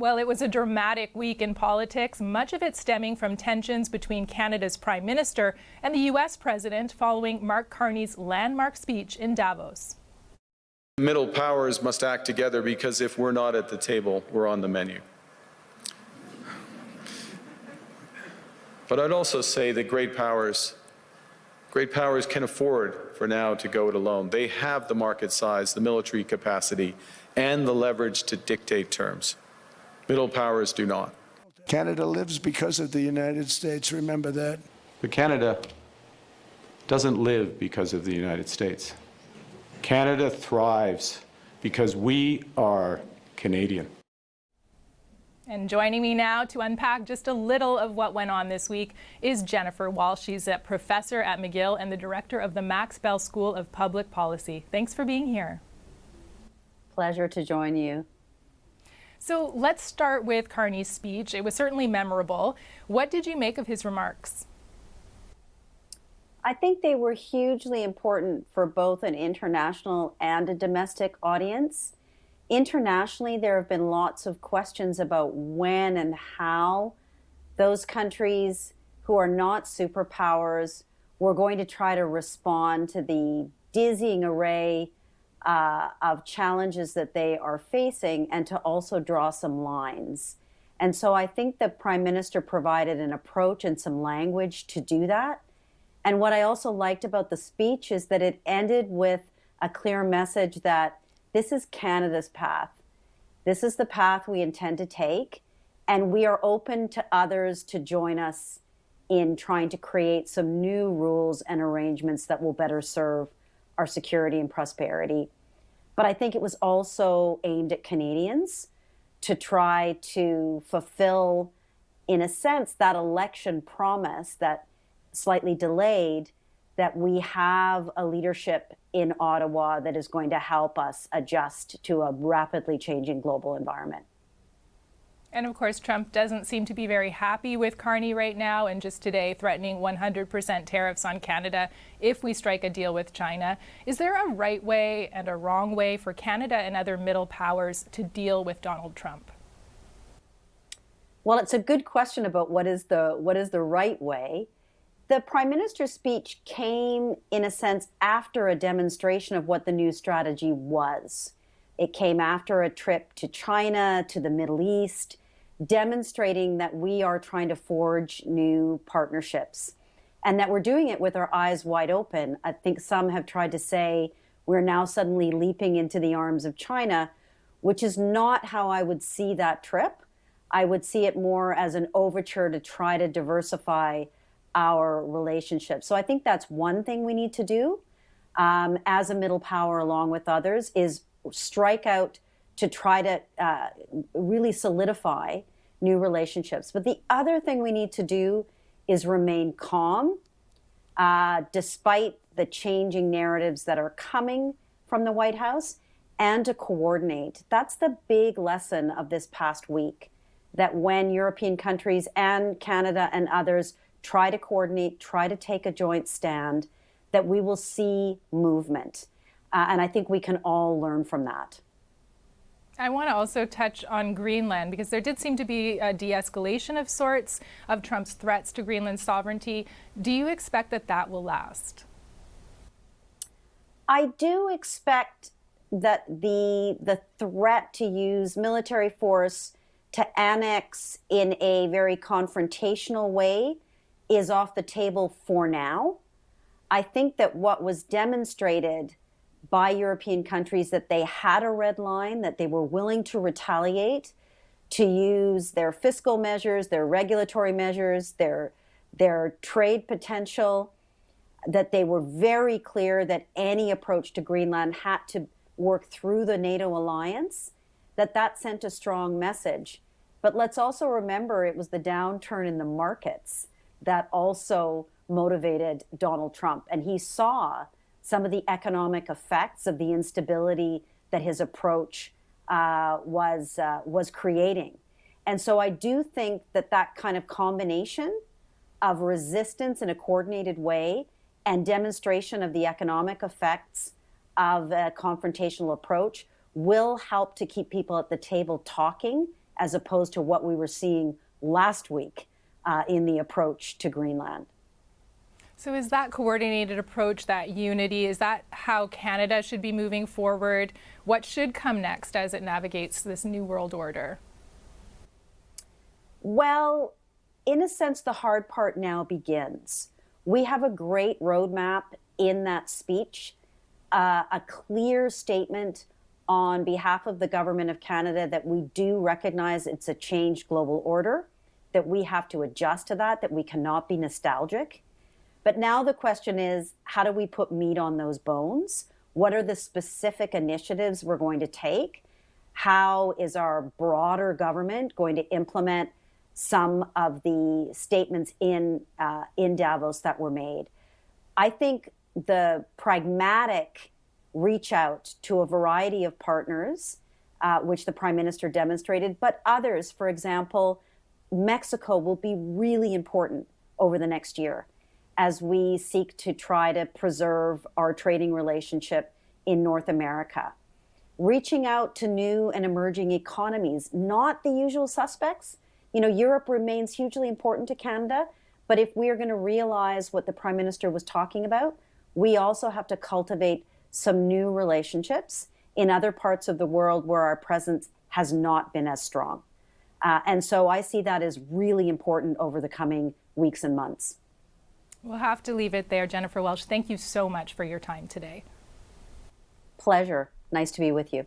Well, it was a dramatic week in politics, much of it stemming from tensions between Canada's Prime Minister and the U.S. President following Mark Carney's landmark speech in Davos. Middle powers must act together because if we're not at the table, we're on the menu. But I'd also say that great powers can afford for now to go it alone. They have the market size, the military capacity, and the leverage to dictate terms. Middle powers do not. Canada lives because of the United States, remember that. But Canada doesn't live because of the United States. Canada thrives because we are Canadian. And joining me now to unpack just a little of what went on this week is Jennifer Welsh. She's a professor at McGill and the director of the Max Bell School of Public Policy. Thanks for being here. Pleasure to join you. So let's start with Carney's speech. It was certainly memorable. What did you make of his remarks? I think they were hugely important for both an international and a domestic audience. Internationally, there have been lots of questions about when and how those countries who are not superpowers were going to try to respond to the dizzying array of challenges that they are facing, and to also draw some lines. And so I think the Prime Minister provided an approach and some language to do that. And what I also liked about the speech is that it ended with a clear message that this is Canada's path. This is the path we intend to take, and we are open to others to join us in trying to create some new rules and arrangements that will better serve our security and prosperity. But I think it was also aimed at Canadians to try to fulfill, in a sense, that election promise that slightly delayed, that we have a leadership in Ottawa that is going to help us adjust to a rapidly changing global environment. And of course, Trump doesn't seem to be very happy with Carney right now, and just today threatening 100% tariffs on Canada if we strike a deal with China. Is there a right way and a wrong way for Canada and other middle powers to deal with Donald Trump? Well, it's a good question about what is the right way. The Prime Minister's speech came, in a sense, after a demonstration of what the new strategy was. It came after a trip to China, to the Middle East, demonstrating that we are trying to forge new partnerships and that we're doing it with our eyes wide open. I think some have tried to say we're now suddenly leaping into the arms of China, which is not how I would see that trip. I would see it more as an overture to try to diversify our relationship. So I think that's one thing we need to do as a middle power, along with others, is strike out to try to really solidify new relationships. But the other thing we need to do is remain calm despite the changing narratives that are coming from the White House, and to coordinate. That's the big lesson of this past week, that when European countries and Canada and others try to coordinate, try to take a joint stand, that we will see movement. And I think we can all learn from that. I want to also touch on Greenland, because there did seem to be a de-escalation of sorts of Trump's threats to Greenland's sovereignty. Do you expect that that will last? I do expect that the threat to use military force to annex in a very confrontational way is off the table for now. I think that what was demonstrated by European countries, that they had a red line, that they were willing to retaliate, to use their fiscal measures, their regulatory measures, their trade potential, that they were very clear that any approach to Greenland had to work through the NATO alliance, that sent a strong message. But let's also remember it was the downturn in the markets that also motivated Donald Trump. And he saw some of the economic effects of the instability that his approach was creating. And so I do think that kind of combination of resistance in a coordinated way and demonstration of the economic effects of a confrontational approach will help to keep people at the table talking as opposed to what we were seeing last week in the approach to Greenland. So is that coordinated approach, that unity, is that how Canada should be moving forward? What should come next as it navigates this new world order? Well, in a sense, the hard part now begins. We have a great roadmap in that speech, a clear statement on behalf of the government of Canada that we do recognize it's a changed global order, that we have to adjust to that we cannot be nostalgic. But now the question is, how do we put meat on those bones? What are the specific initiatives we're going to take? How is our broader government going to implement some of the statements in Davos that were made? I think the pragmatic reach out to a variety of partners, which the Prime Minister demonstrated, but others, for example, Mexico will be really important over the next year as we seek to try to preserve our trading relationship in North America. Reaching out to new and emerging economies, not the usual suspects. You know, Europe remains hugely important to Canada, but if we are going to realize what the Prime Minister was talking about, we also have to cultivate some new relationships in other parts of the world where our presence has not been as strong. And so I see that as really important over the coming weeks and months. We'll have to leave it there. Jennifer Welsh, thank you so much for your time today. Pleasure. Nice to be with you.